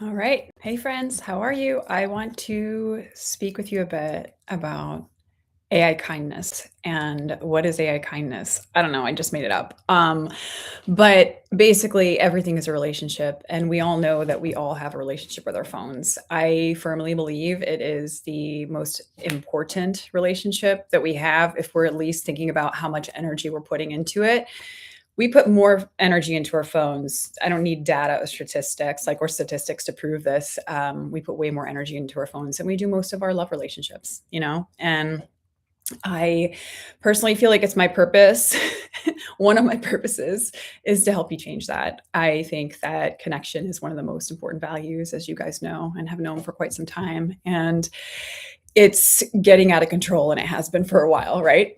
All right. Hey, friends. How are you? I want to speak with you a bit about AI kindness and what is AI kindness? I don't know. I just made it up. But basically, everything is a relationship. And we all know that we all have a relationship with our phones. I firmly believe it is the most important relationship that we have if we're at least thinking about how much energy we're putting into it. We put more energy into our phones. I don't need data or statistics to prove this. We put way more energy into our phones than we do most of our love relationships, And I personally feel like it's my purpose. One of my purposes is to help you change that. I think that connection is one of the most important values, as you guys know and have known for quite some time. And it's getting out of control, and it has been for a while, right?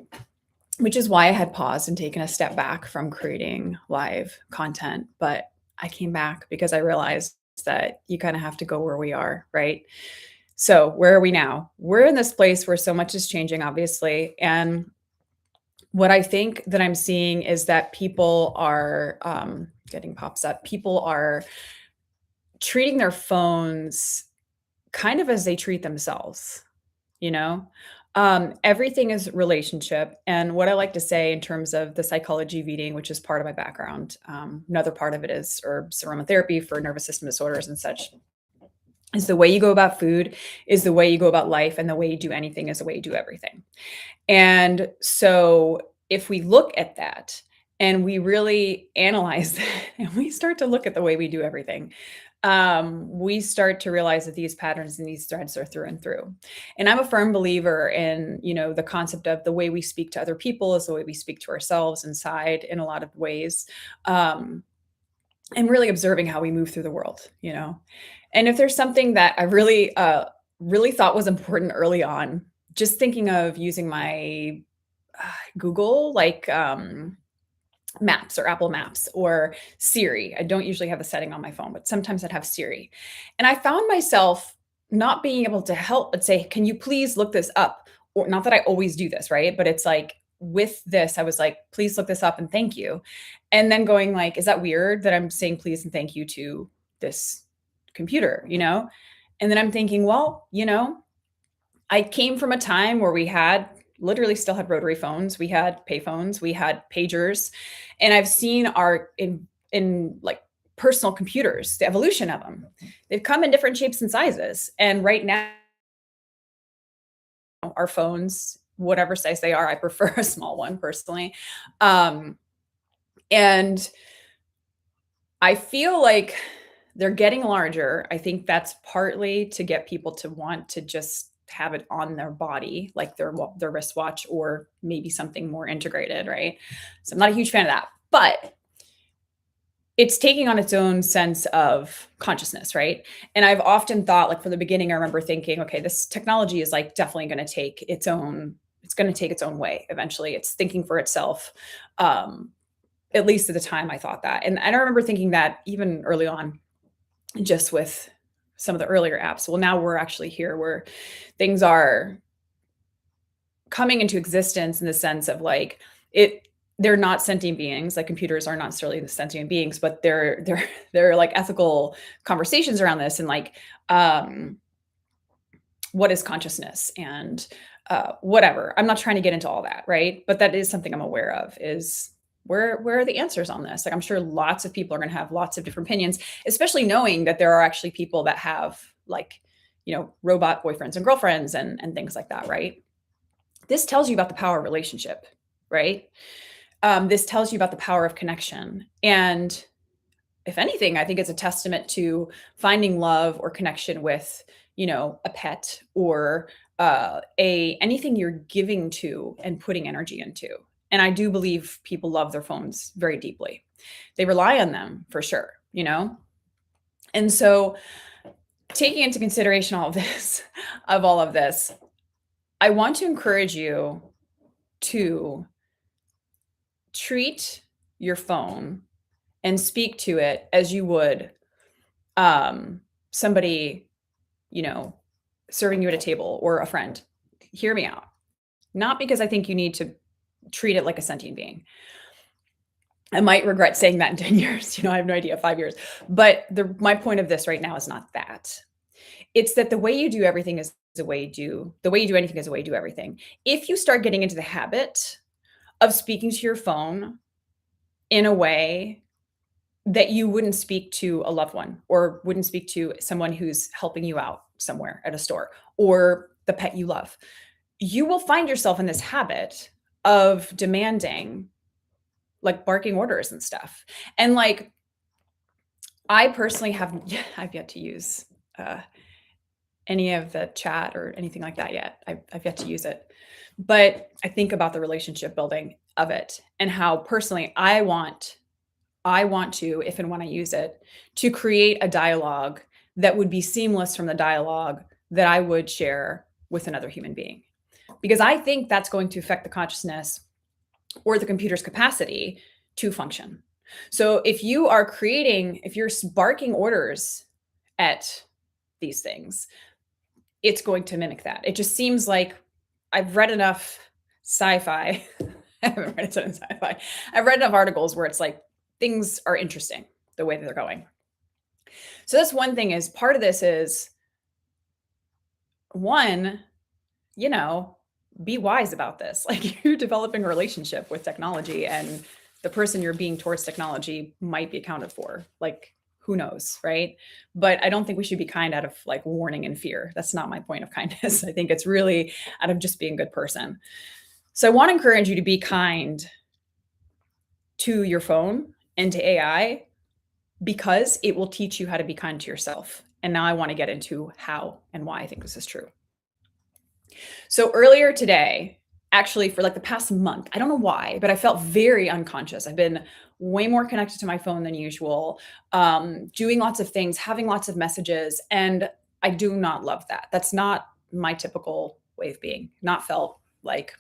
Which is why I had paused and taken a step back from creating live content. But I came back because I realized that you kind of have to go where we are, right? So, where are we now? We're in this place where so much is changing, obviously. And what I think that I'm seeing is that people are getting pops up. People are treating their phones kind of as they treat themselves, you know? Everything is relationship. And what I like to say in terms of the psychology of eating, which is part of my background, another part of it is herbs aromatherapy for nervous system disorders and such, is the way you go about food is the way you go about life, and the way you do anything is the way you do everything. And so if we look at that and we really analyze that and we start to look at the way we do everything, we start to realize that these patterns and these threads are through and through. And I'm a firm believer in, the concept of the way we speak to other people is the way we speak to ourselves inside in a lot of ways. Um, and really observing how we move through the world. And if there's something that I really thought was important early on, just thinking of using my Google, like Maps or Apple Maps or Siri. I don't usually have the setting on my phone, but sometimes I'd have Siri. And I found myself not being able to help but say, "Can you please look this up?" Or not that I always do this, right? But it's like with this, I was like, "Please look this up and thank you." And then going like, "Is that weird that I'm saying please and thank you to this computer?" And then I'm thinking, well, I came from a time where we had literally still had rotary phones, we had pay phones, we had pagers, and I've seen our in like personal computers, the evolution of them. They've come in different shapes and sizes. And right now, our phones, whatever size they are, I prefer a small one personally. Um, and I feel like they're getting larger. I think that's partly to get people to want to just have it on their body, like their wristwatch, or maybe something more integrated, right? So I'm not a huge fan of that, but it's taking on its own sense of consciousness, right? And I've often thought, like from the beginning, I remember thinking, okay, this technology is like definitely going to take its own. It's going to take its own way eventually. It's thinking for itself. At least at the time, I thought that, and I remember thinking that even early on, just with some of the earlier apps. Well, now we're actually here where things are coming into existence in the sense of like they're not sentient beings. Like computers are not necessarily the sentient beings, but they're like ethical conversations around this, and like what is consciousness and whatever. I'm not trying to get into all that, right? But that is something I'm aware of is where are the answers on this? Like I'm sure lots of people are going to have lots of different opinions, especially knowing that there are actually people that have like, robot boyfriends and girlfriends and things like that, right? This tells you about the power of relationship, right? This tells you about the power of connection. And if anything, I think it's a testament to finding love or connection with, a pet or a anything you're giving to and putting energy into. And I do believe people love their phones very deeply. They rely on them for sure. And so taking into consideration all of this, I want to encourage you to treat your phone and speak to it as you would somebody, you know, serving you at a table or a friend. Hear me out. Not because I think you need to treat it like a sentient being. I might regret saying that in 10 years, I have no idea, 5 years. But my point of this right now is not that. It's that the way you do everything is the way you do anything is the way you do everything. If you start getting into the habit of speaking to your phone in a way that you wouldn't speak to a loved one or wouldn't speak to someone who's helping you out somewhere at a store or the pet you love, you will find yourself in this habit of demanding like barking orders and stuff. And like I personally have I've yet to use any of the chat or anything like that yet. I've yet to use it. But I think about the relationship building of it and how personally I want to, if and when I use it, to create a dialogue that would be seamless from the dialogue that I would share with another human being. Because I think that's going to affect the consciousness or the computer's capacity to function. So if you're barking orders at these things, it's going to mimic that. It just seems like I've read enough sci-fi. I haven't read a ton of sci-fi. I've read enough articles where it's like things are interesting the way that they're going. So that's one thing is part of this is one, be wise about this. Like you're developing a relationship with technology and the person you're being towards technology might be accounted for. Like who knows, right? But I don't think we should be kind out of like warning and fear. That's not my point of kindness. I think it's really out of just being a good person. So I want to encourage you to be kind to your phone and to AI because it will teach you how to be kind to yourself. And now I want to get into how and why I think this is true. So earlier today, actually for like the past month, I don't know why, but I felt very unconscious. I've been way more connected to my phone than usual, doing lots of things, having lots of messages. And I do not love that. That's not my typical way of being, not felt like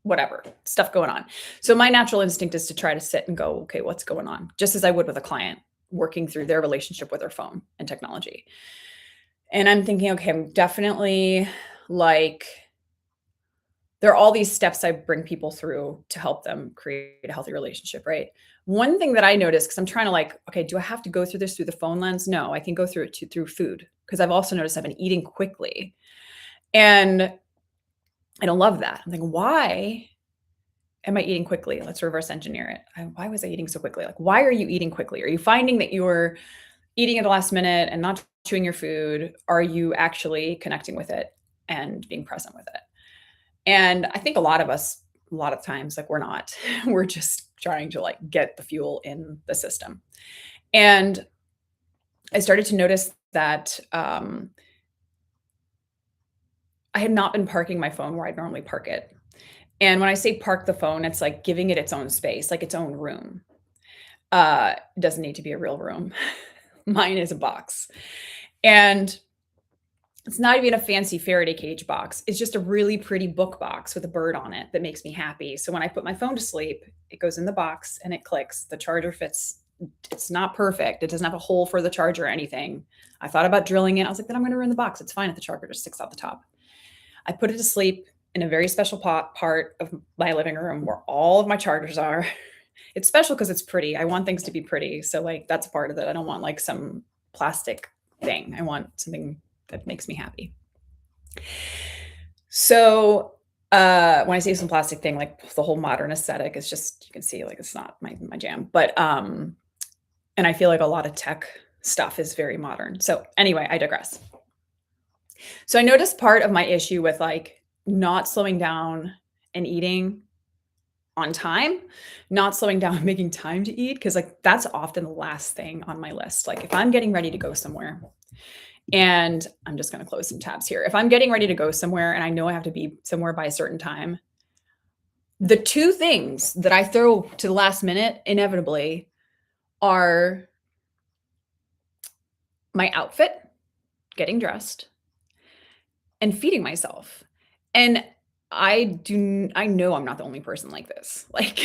whatever stuff going on. So my natural instinct is to try to sit and go, okay, what's going on? Just as I would with a client working through their relationship with their phone and technology. And I'm thinking, okay, I'm definitely like, there are all these steps I bring people through to help them create a healthy relationship, right? One thing that I noticed, because I'm trying to like, okay, do I have to go through this through the phone lens? No, I can go through it through food because I've also noticed I've been eating quickly. And I don't love that. I'm thinking, why am I eating quickly? Let's reverse engineer it. Why was I eating so quickly? Like, why are you eating quickly? Are you finding that you're eating at the last minute and not chewing your food? Are you actually connecting with it and being present with it? And I think a lot of us, a lot of times, like we're not, we're just trying to like get the fuel in the system. And I started to notice that I had not been parking my phone where I'd normally park it. And when I say park the phone, it's like giving it its own space, like its own room. It doesn't need to be a real room. Mine is a box. And it's not even a fancy Faraday cage box. It's just a really pretty book box with a bird on it that makes me happy. So when I put my phone to sleep, it goes in the box and it clicks. The charger fits. It's not perfect. It doesn't have a hole for the charger or anything. I thought about drilling it. I was like, then I'm going to ruin the box. It's fine if the charger just sticks out the top. I put it to sleep in a very special part of my living room where all of my chargers are. It's special because it's pretty. I want things to be pretty. So like that's part of it. I don't want like some plastic thing. I want something that makes me happy. So when I say some plastic thing, like the whole modern aesthetic is just, you can see like it's not my jam. But and I feel like a lot of tech stuff is very modern. So anyway, I digress. So I noticed part of my issue with like not slowing down and eating on time, not slowing down, making time to eat, because like that's often the last thing on my list. Like if I'm getting ready to go somewhere, and I'm just going to close some tabs here. If I'm getting ready to go somewhere and I know I have to be somewhere by a certain time, the two things that I throw to the last minute inevitably are my outfit, getting dressed, and feeding myself. And I know I'm not the only person like this. Like,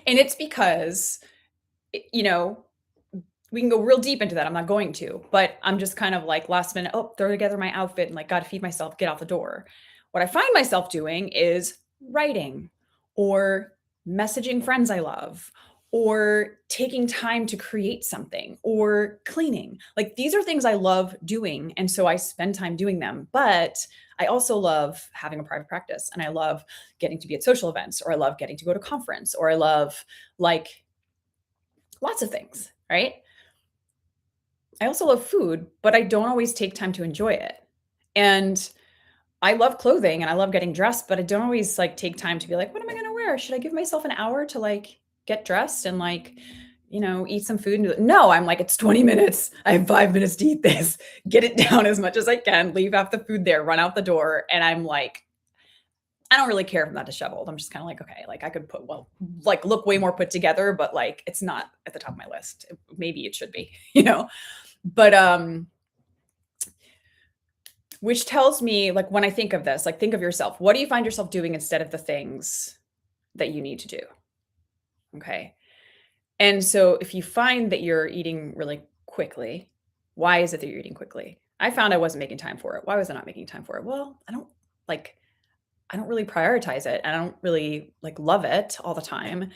and it's because, we can go real deep into that. I'm not going to, but I'm just kind of like last minute, throw together my outfit and like, got to feed myself, get out the door. What I find myself doing is writing or messaging friends I love, or taking time to create something, or cleaning. Like these are things I love doing. And so I spend time doing them. But I also love having a private practice, and I love getting to be at social events, or I love getting to go to conference, or I love like lots of things, right? I also love food, but I don't always take time to enjoy it. And I love clothing and I love getting dressed, but I don't always like take time to be like, what am I going to wear? Should I give myself an hour to like get dressed and like, eat some food? And no, I'm like, it's 20 minutes. I have 5 minutes to eat this, get it down as much as I can, leave half the food there, run out the door. And I'm like, I don't really care if I'm not disheveled. I'm just kind of like, okay, like I could like look way more put together, but like it's not at the top of my list. Maybe it should be, but which tells me, like, when I think of this, like, think of yourself. What do you find yourself doing instead of the things that you need to do? Okay. And so if you find that you're eating really quickly, why is it that you're eating quickly? I found I wasn't making time for it. Why was I not making time for it? Well, like I don't really prioritize it. And I don't really like love it all the time,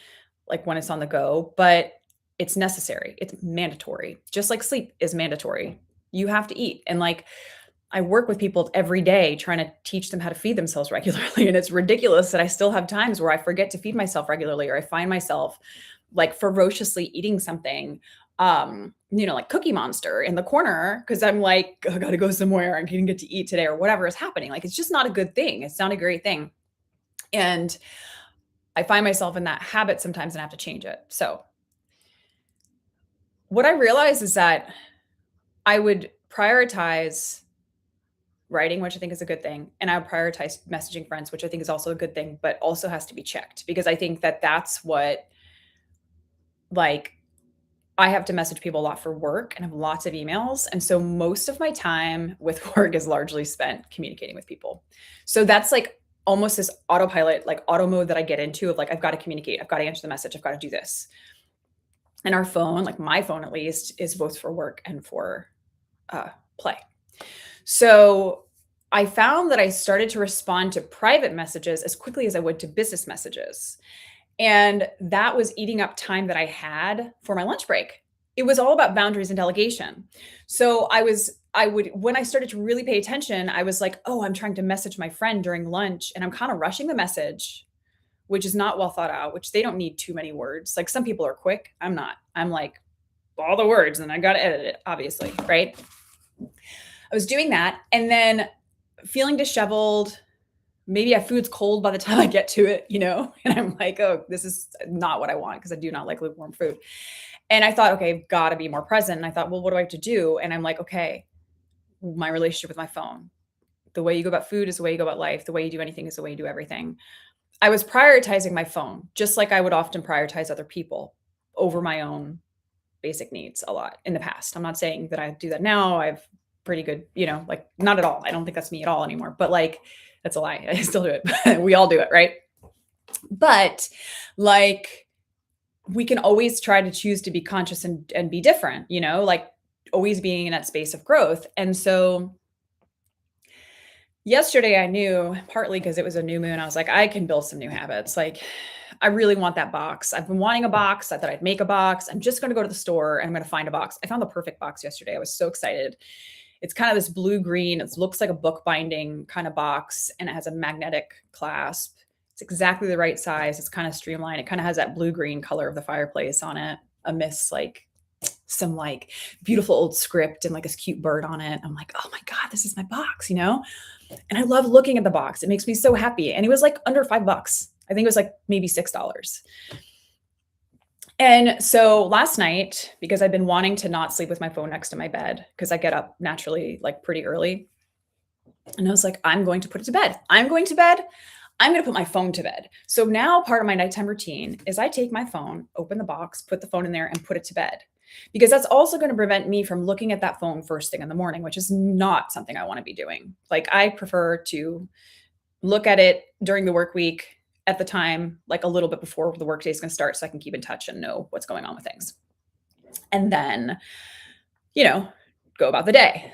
like when it's on the go, but it's necessary. It's mandatory. Just like sleep is mandatory. You have to eat. And like I work with people every day trying to teach them how to feed themselves regularly. And it's ridiculous that I still have times where I forget to feed myself regularly, or I find myself like ferociously eating something, like Cookie Monster in the corner because I'm like, I gotta go somewhere. I didn't get to eat today, or whatever is happening. Like, it's just not a good thing. It's not a great thing. And I find myself in that habit sometimes and I have to change it. So, what I realize is that I would prioritize writing, which I think is a good thing. And I would prioritize messaging friends, which I think is also a good thing, but also has to be checked because I think that that's what, like, I have to message people a lot for work and have lots of emails. And so most of my time with work is largely spent communicating with people. So that's like almost this autopilot, like auto mode that I get into of like, I've got to communicate, I've got to answer the message, I've got to do this. And our phone, like my phone at least, is both for work and for play. So I found that I started to respond to private messages as quickly as I would to business messages. And that was eating up time that I had for my lunch break. It was all about boundaries and delegation. So when I started to really pay attention, I was like, oh, I'm trying to message my friend during lunch and I'm kind of rushing the message, which is not well thought out, which they don't need too many words. Like some people are quick. I'm not. I'm like all the words and I got to edit it, obviously. Right. I was doing that and then feeling disheveled. Maybe our food's cold by the time I get to it, and I'm like, oh, this is not what I want because I do not like lukewarm food. And I thought, okay, I've got to be more present. And I thought, well, what do I have to do? And I'm like, okay, my relationship with my phone. The way you go about food is the way you go about life. The way you do anything is the way you do everything. I was prioritizing my phone, just like I would often prioritize other people over my own basic needs a lot in the past. I'm not saying that I do that now. I've pretty good, like not at all. I don't think that's me at all anymore, but like, that's a lie. I still do it. We all do it, right? But like we can always try to choose to be conscious and be different, like always being in that space of growth. And so yesterday I knew, partly because it was a new moon, I was like, I can build some new habits. Like I really want that box. I've been wanting a box. I thought I'd make a box. I'm just going to go to the store and I'm going to find a box. I found the perfect box yesterday. I was so excited. It's kind of this blue-green. It looks like a bookbinding kind of box, and it has a magnetic clasp. It's exactly the right size. It's kind of streamlined. It kind of has that blue-green color of the fireplace on it, amidst like some like beautiful old script and like this cute bird on it. I'm like, oh my God, this is my box, And I love looking at the box. It makes me so happy. And it was like under $5. I think it was like maybe $6. And so last night, because I've been wanting to not sleep with my phone next to my bed, because I get up naturally like pretty early. And I was like, I'm going to put it to bed. I'm going to bed. I'm going to put my phone to bed. So now part of my nighttime routine is I take my phone, open the box, put the phone in there and put it to bed. Because that's also going to prevent me from looking at that phone first thing in the morning, which is not something I want to be doing. Like I prefer to look at it during the work week at the time, like a little bit before the workday is going to start so I can keep in touch and know what's going on with things. And then, go about the day.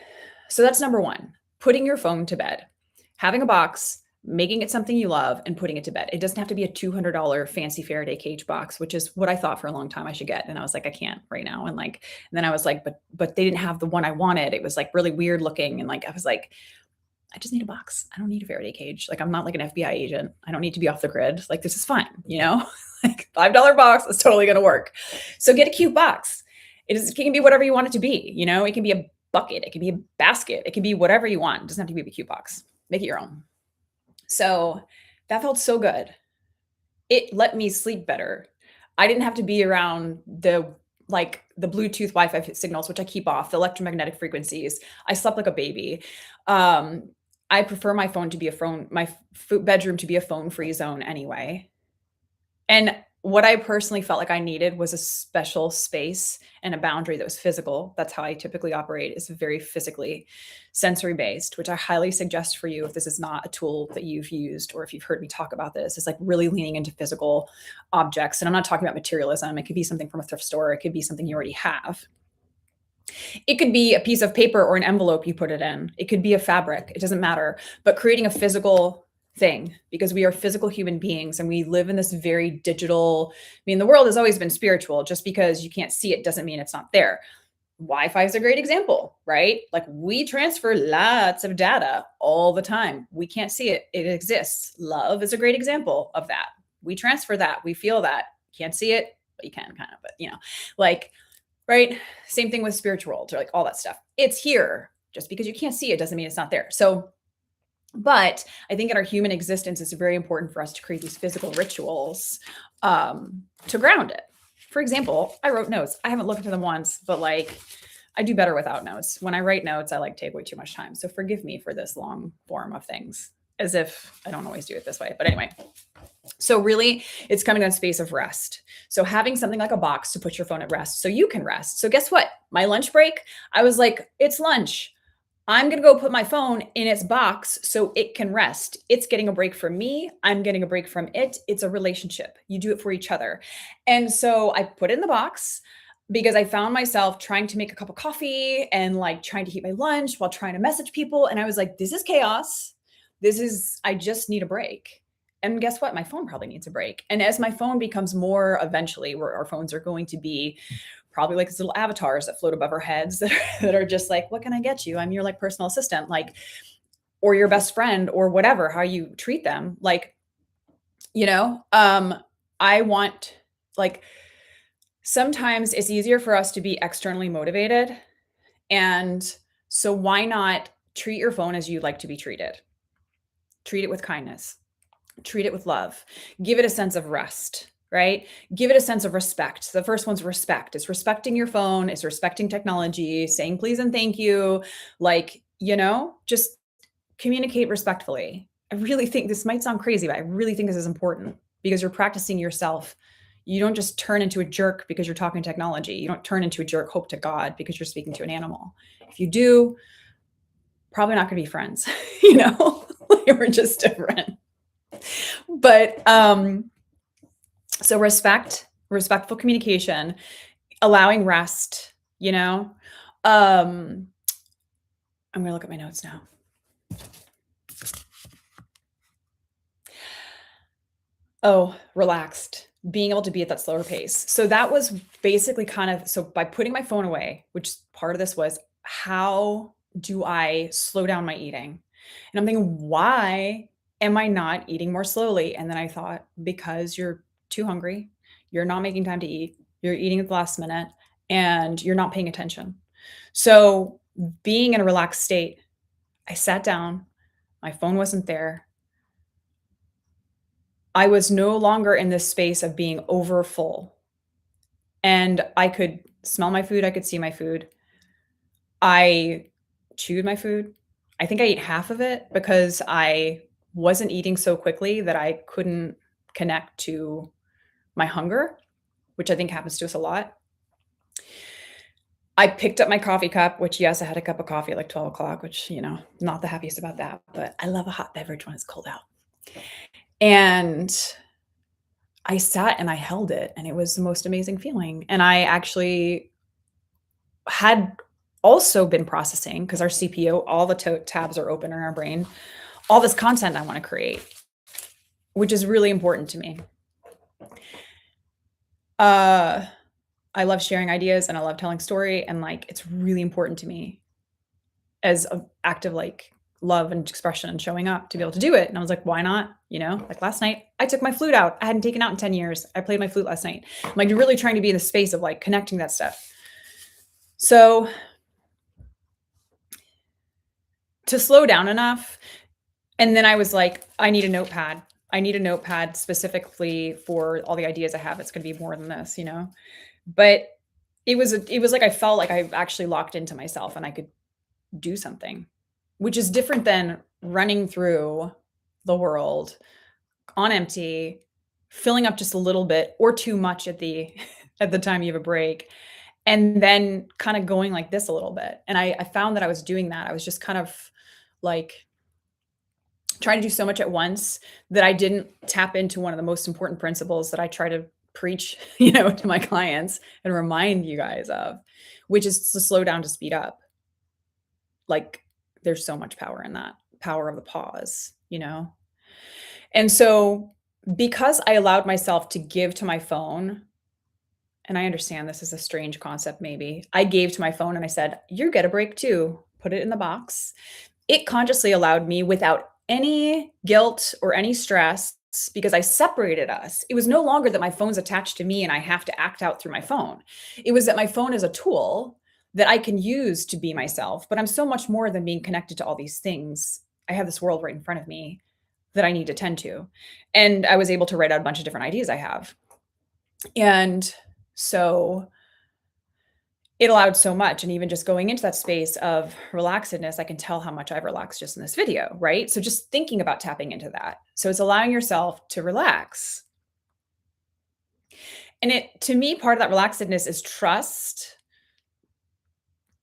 So that's number one, putting your phone to bed, having a box, making it something you love, and putting it to bed. It doesn't have to be a $200 fancy Faraday cage box, which is what I thought for a long time I should get. And I was like, I can't right now. And then I was like, but they didn't have the one I wanted. It was like really weird looking. And like, I was like, I just need a box. I don't need a Faraday cage. Like, I'm not like an FBI agent. I don't need to be off the grid. Like, this is fine, you know? Like, $5 box is totally going to work. So get a cute box. It can be whatever you want it to be. You know, it can be a bucket. It can be a basket. It can be whatever you want. It doesn't have to be a cute box. Make it your own. So that felt so good. It let me sleep better. I didn't have to be around the Bluetooth Wi-Fi signals, which I keep off, the electromagnetic frequencies. I slept like a baby. Um, I prefer my phone to be a phone, my bedroom to be a phone-free zone anyway. And what I personally felt like I needed was a special space and a boundary that was physical. That's how I typically operate, is very physically sensory based, which I highly suggest for you if this is not a tool that you've used, or if you've heard me talk about this. It's like really leaning into physical objects. And I'm not talking about materialism. It could be something from a thrift store. It could be something you already have. It could be a piece of paper or an envelope you put it in. It could be a fabric. It doesn't matter. But creating a physical thing, because we are physical human beings and we live in this very digital, I mean, the world has always been spiritual. Just because you can't see it doesn't mean it's not there. Wi-Fi is a great example, right? Like, we transfer lots of data all the time. We can't see it. It exists. Love is a great example of that. We transfer that. We feel that. Can't see it, but you can kind of, but you know, like, right? Same thing with spiritual worlds, or like all that stuff. It's here. Just because you can't see it doesn't mean it's not there. So, but I think in our human existence, it's very important for us to create these physical rituals to ground it. For example, I wrote notes. I haven't looked at them once, but like, I do better without notes. When I write notes, I like take way too much time. So forgive me for this long form of things, as if I don't always do it this way. But anyway, so really, it's coming on space of rest. So having something like a box to put your phone at rest so you can rest. So guess what? My lunch break, I was like, it's lunch. I'm going to go put my phone in its box so it can rest. It's getting a break from me. I'm getting a break from it. It's a relationship. You do it for each other. And so I put it in the box because I found myself trying to make a cup of coffee and like trying to eat my lunch while trying to message people. And I was like, this is chaos. I just need a break. And guess what? My phone probably needs a break. And as my phone becomes more, eventually, where our phones are going to be probably like these little avatars that float above our heads that are just like, what can I get you? I'm your like personal assistant, like, or your best friend, or whatever, how you treat them. Like, you know, I want, like, sometimes it's easier for us to be externally motivated. And so why not treat your phone as you like to be treated? Treat it with kindness. Treat it with love. Give it a sense of rest, right? Give it a sense of respect. The first one's respect. It's respecting your phone. It's respecting technology, saying please and thank you. Like, you know, just communicate respectfully. I really think this might sound crazy, but I really think this is important because you're practicing yourself. You don't just turn into a jerk because you're talking technology. You don't turn into a jerk, hope to God, because you're speaking to an animal. If you do, probably not going to be friends, you know, we're just different. But so respectful communication, allowing rest, you know. I'm going to look at my notes now. Oh, relaxed, being able to be at that slower pace. So that was basically kind of, so by putting my phone away, which part of this was, how do I slow down my eating? And I'm thinking, why am I not eating more slowly? And then I thought, because you're too hungry, you're not making time to eat, you're eating at the last minute, and you're not paying attention. So being in a relaxed state, I sat down, my phone wasn't there. I was no longer in this space of being over full. And I could smell my food, I could see my food. I chewed my food. I think I ate half of it because I wasn't eating so quickly that I couldn't connect to my hunger, which I think happens to us a lot. I picked up my coffee cup, which, yes, I had a cup of coffee at like 12 o'clock, which, you know, not the happiest about that, but I love a hot beverage when it's cold out. And I sat and I held it, and it was the most amazing feeling. And I actually had also been processing, because our CPU, all the tabs are open in our brain, all this content I want to create, which is really important to me. Uh, I love sharing ideas and I love telling story, and like it's really important to me as an act of like love and expression and showing up to be able to do it. And I was like, why not? You know, like last night I took my flute out. I hadn't taken out in 10 years. I played my flute last night. I'm like really trying to be in the space of like connecting that stuff. So to slow down enough. And then I was like, I need a notepad. I need a notepad specifically for all the ideas I have. It's going to be more than this, you know? But it was like I felt like I actually locked into myself and I could do something, which is different than running through the world on empty, filling up just a little bit or too much at the at the time you have a break, and then kind of going like this a little bit. And I found that I was doing that. I was just kind of like trying to do so much at once that I didn't tap into one of the most important principles that I try to preach, to my clients and remind you guys of, which is to slow down to speed up. Like there's so much power in that power of the pause. And so because I allowed myself to give to my phone, and I understand this is a strange concept, maybe I gave to my phone and I said, you get a break too, put it in the box. It consciously allowed me without any guilt or any stress because I separated us. It was no longer that my phone's attached to me and I have to act out through my phone. It was that my phone is a tool that I can use to be myself, but I'm so much more than being connected to all these things. I have this world right in front of me that I need to tend to. And I was able to write out a bunch of different ideas I have. And so it allowed so much. And even just going into that space of relaxedness, I can tell how much I've relaxed just in this video, right? So just thinking about tapping into that. So it's allowing yourself to relax. And to me, part of that relaxedness is trust,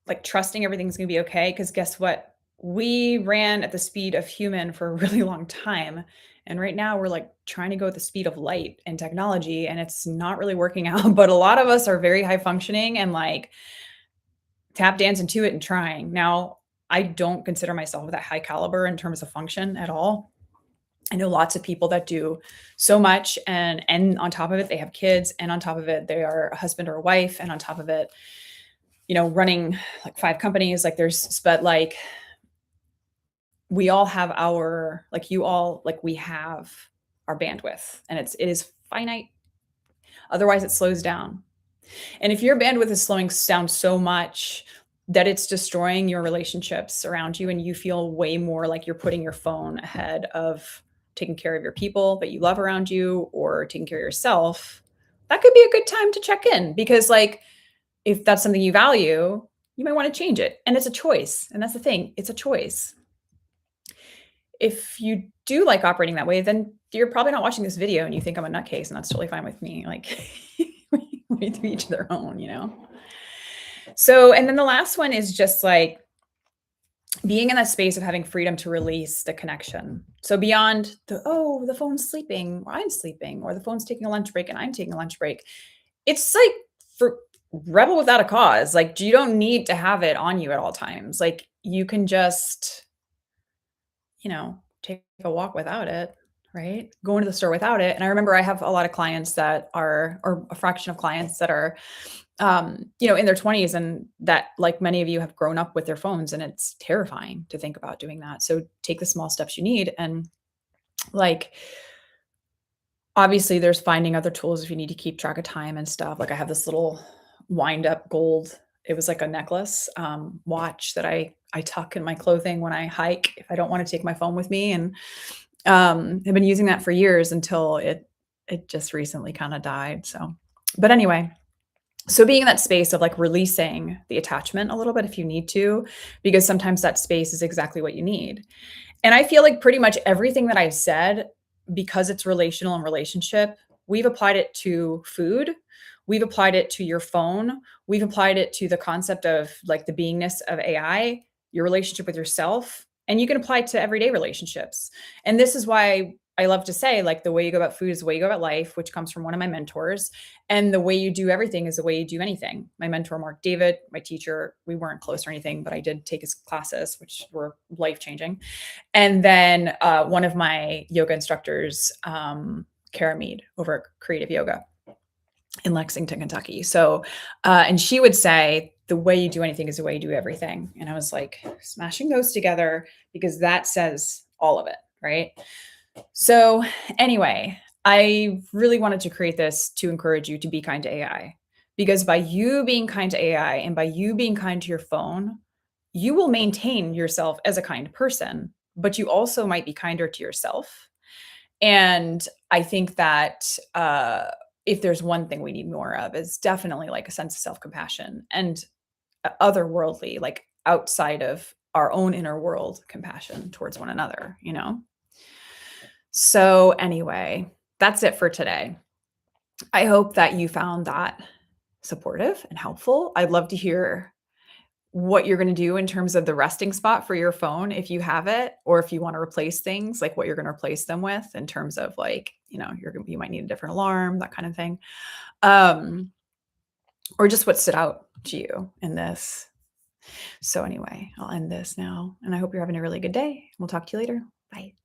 like trusting everything's going to be okay. Because guess what? We ran at the speed of human for a really long time. And right now we're like trying to go at the speed of light and technology, and it's not really working out. But a lot of us are very high functioning and like tap dancing to it and trying. Now, I don't consider myself that high caliber in terms of function at all. I know lots of people that do so much, and on top of it, they have kids, and on top of it, they are a husband or a wife, and on top of it, running like 5 companies. Like but like we all have we have our bandwidth, and it is finite. Otherwise it slows down. And if your bandwidth is slowing down so much that it's destroying your relationships around you and you feel way more like you're putting your phone ahead of taking care of your people that you love around you or taking care of yourself, that could be a good time to check in, because like if that's something you value, you might want to change it. And it's a choice. And that's the thing. It's a choice. If you do like operating that way, then you're probably not watching this video and you think I'm a nutcase, and that's totally fine with me. Like we to each their own. So, and then the last one is just like being in that space of having freedom to release the connection. So beyond the phone's sleeping, or I'm sleeping, or the phone's taking a lunch break and I'm taking a lunch break. It's like for rebel without a cause. Like you don't need to have it on you at all times. Like you can just take a walk without it, right? Go into the store without it. And I remember I have a lot of clients that are, or a fraction of clients that are, in their 20s, and that, like many of you, have grown up with their phones, and it's terrifying to think about doing that. So take the small steps you need. And like, obviously there's finding other tools if you need to keep track of time and stuff. Like I have this little wind up gold, it was like a necklace, watch that I tuck in my clothing when I hike if I don't want to take my phone with me. And I've been using that for years until it just recently kind of died. So, but anyway, so being in that space of like releasing the attachment a little bit if you need to, because sometimes that space is exactly what you need. And I feel like pretty much everything that I said, because it's relational and relationship, we've applied it to food. We've applied it to your phone. We've applied it to the concept of like the beingness of AI, your relationship with yourself, and you can apply it to everyday relationships. And this is why I love to say, like, the way you go about food is the way you go about life, which comes from one of my mentors. And the way you do everything is the way you do anything. My mentor, Mark David, my teacher, we weren't close or anything, but I did take his classes, which were life changing. And then one of my yoga instructors, Kara Mead over at Creative Yoga in Lexington, Kentucky. So, and she would say, the way you do anything is the way you do everything. And I was like, smashing those together because that says all of it, right? So, anyway, I really wanted to create this to encourage you to be kind to AI because by you being kind to AI and by you being kind to your phone, you will maintain yourself as a kind person, but you also might be kinder to yourself. And I think that if there's one thing we need more of, is definitely like a sense of self compassion and otherworldly, like outside of our own inner world, compassion towards one another, you know? So, anyway, that's it for today. I hope that you found that supportive and helpful. I'd love to hear what you're going to do in terms of the resting spot for your phone if you have it, or if you want to replace things, like what you're going to replace them with in terms of like, you might need a different alarm, that kind of thing. Or just what stood out to you in this. So anyway, I'll end this now and I hope you're having a really good day. We'll talk to you later. Bye.